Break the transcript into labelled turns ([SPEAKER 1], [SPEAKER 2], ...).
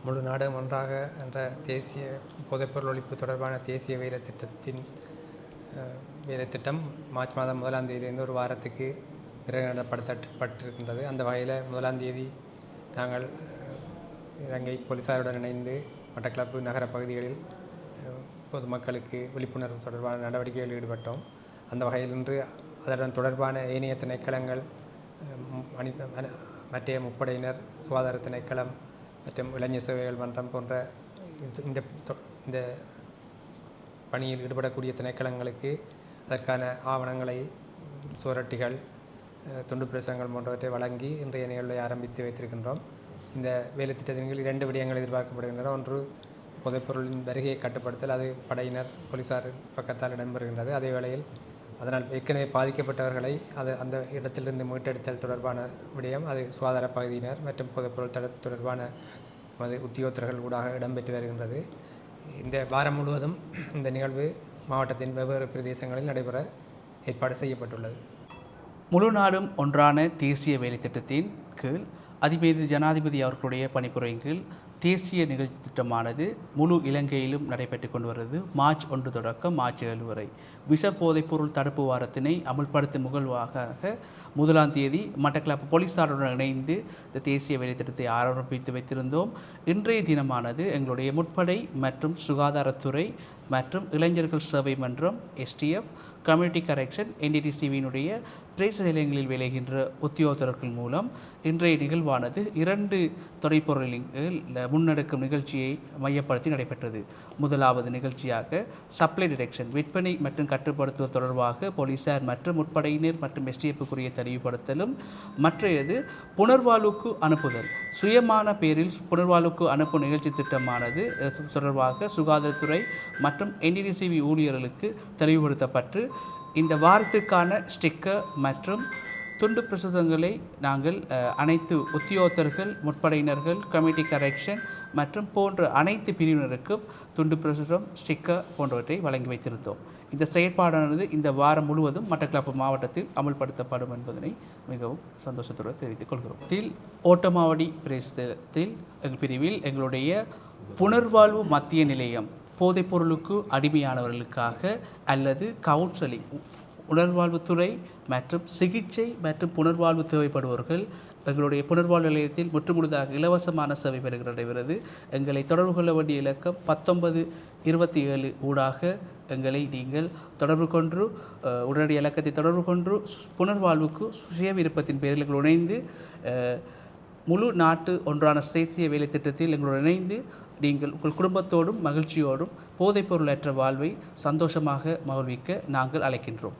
[SPEAKER 1] முழு நாடும் ஒன்றாக என்ற தேசிய போதைப்பொருள் ஒழிப்பு தொடர்பான தேசிய வேலைத்திட்டம் மார்ச் மாதம் 1ஆம் தேதியிலிருந்து ஒரு வாரத்துக்கு பிரகடனப்படுத்தப்பட்டிருக்கின்றது. அந்த வகையில் 1ஆம் தேதி நாங்கள் இலங்கை போலீசாருடன் இணைந்து மட்டக்களப்பு நகர பகுதிகளில் பொதுமக்களுக்கு விழிப்புணர்வு தொடர்பான நடவடிக்கைகளில் ஈடுபட்டோம். அந்த வகையில் இன்று அதனுடன் தொடர்பான ஏனைய திணைக்களங்கள், மற்ற முப்படையினர், சுகாதார திணைக்களம் மற்றும் இளைஞர் சேவைகள் மன்றம் போன்ற இந்த பணியில் ஈடுபடக்கூடிய திணைக்களங்களுக்கு அதற்கான ஆவணங்களை, சுவரொட்டிகள், துண்டு பிரசுரங்கள் போன்றவற்றை வழங்கி இன்றைய நிகழ்வை ஆரம்பித்து வைத்திருக்கின்றோம். இந்த வேலைத்திட்டத்தின் கீழ் 2 விடயங்கள் எதிர்பார்க்கப்படுகின்றன. ஒன்று, போதைப்பொருளின் வருகையை கட்டுப்படுத்தல். அது படையினர், போலீசார் பக்கத்தால் இடம்பெறுகின்றது. அதே வேளையில் அதனால் ஏற்கனவே பாதிக்கப்பட்டவர்களை அந்த இடத்திலிருந்து மீட்டெடுத்தல் தொடர்பான விடயம் அது சுகாதார பகுதியினர் மற்றும் போதைப்பொருள் தடுப்பு தொடர்பான உத்தியோகத்தர்கள் ஊடாக இடம்பெற்று வருகின்றது. இந்த வாரம் முழுவதும் இந்த நிகழ்வு மாவட்டத்தின் வெவ்வேறு பிரதேசங்களில் நடைபெற ஏற்பாடு செய்யப்பட்டுள்ளது.
[SPEAKER 2] முழு நாடும் ஒன்றான தேசிய வேலைத்திட்டத்தின் கீழ் அதிபதி ஜனாதிபதி அவர்களுடைய பணிப்புரையின் கீழ் தேசிய நிகழ்ச்சி திட்டமானது முழு இலங்கையிலும் நடைபெற்று கொண்டு வருவது மார்ச் 1 தொடக்கம் மார்ச் 7 வரை. விஷ போதைப்பொருள் தடுப்பு வாரத்தினை அமுல்படுத்தும் முகழ்வாக 1ஆம் தேதி மட்டக்களப்பு போலீசாருடன் இணைந்து இந்த தேசிய வேலைத்திட்டத்தை ஆரம்பித்து வைத்திருந்தோம். இன்றைய தினமானது எங்களுடைய முற்படை மற்றும் சுகாதாரத்துறை மற்றும் இளைஞர்கள் சேவை மன்றம், STF, கம்யூனிட்டி கரெக்ஷன், NDTCவினுடைய பிரேச நிலையங்களில் விளைகின்ற உத்தியோகத்தர்கள் மூலம் இன்றைய நிகழ்வானது 2 தொடைப்பொருளின் முன்னெடுக்கும் நிகழ்ச்சியை மையப்படுத்தி நடைபெற்றது. முதலாவது நிகழ்ச்சியாக சப்ளை டிடெக்ஷன், விற்பனை மற்றும் கட்டுப்படுத்துவது தொடர்பாக போலீசார் மற்றும் முற்படையினர் மற்றும் STFக்குரிய தெளிவுபடுத்தலும், மற்றையது புனர்வாழ்வுக்கு அனுப்புதல், சுயமான பேரில் புனர்வாழ்வுக்கு அனுப்பும் நிகழ்ச்சி திட்டமானது தொடர்பாக சுகாதாரத்துறை மற்றும் NDTCV ஊழியர்களுக்கு தெளிவுபடுத்தப்பட்டு இந்த வாரத்துக்கான ஸ்டிக்கர் மற்றும் துண்டு பிரசுரங்களை நாங்கள் அனைத்து உத்தியோகத்தர்கள், முற்படையினர்கள், கம்யூனிட்டி கரெக்ஷன் மற்றும் போன்ற அனைத்து பிரிவினருக்கும் துண்டு பிரசுரம், ஸ்டிக்கர் போன்றவற்றை வழங்கி வைத்திருந்தோம். இந்த செயற்பாடானது இந்த வாரம் முழுவதும் மட்டக்களப்பு மாவட்டத்தில் அமல்படுத்தப்படும் என்பதனை மிகவும் சந்தோஷத்துடன் தெரிவித்துக் கொள்கிறோம். ஓட்டமாவடி பிரதேசத்தில் பிரிவில் எங்களுடைய புனர்வாழ்வு மத்திய நிலையம் போதைப்பொருளுக்கு அடிமையானவர்களுக்காக அல்லது கவுன்சிலிங், உணர்வாழ்வுத்துறை மற்றும் சிகிச்சை மற்றும் புனர்வாழ்வு தேவைப்படுபவர்கள் எங்களுடைய புனர்வாழ்வு நிலையத்தில் முற்றுமுழுதாக இலவசமான சேவை பெறுகிறது. எங்களை தொடர்பு கொள்ள வேண்டிய இலக்கம் 1927 ஊடாக எங்களை நீங்கள் தொடர்பு கொண்டு உடனடி இலக்கத்தை தொடர்பு கொண்டு புனர்வாழ்வுக்கு சுய விருப்பத்தின் பேரில் எங்கள் இணைந்து முழு நாட்டு ஒன்றான தேசிய வேலை திட்டத்தில் எங்களுடன் இணைந்து நீங்கள் உங்கள் குடும்பத்தோடும் மகிழ்ச்சியோடும் போதைப்பொருளற்ற வாழ்வை சந்தோஷமாக மகிழ்விக்க நாங்கள் அழைக்கின்றோம்.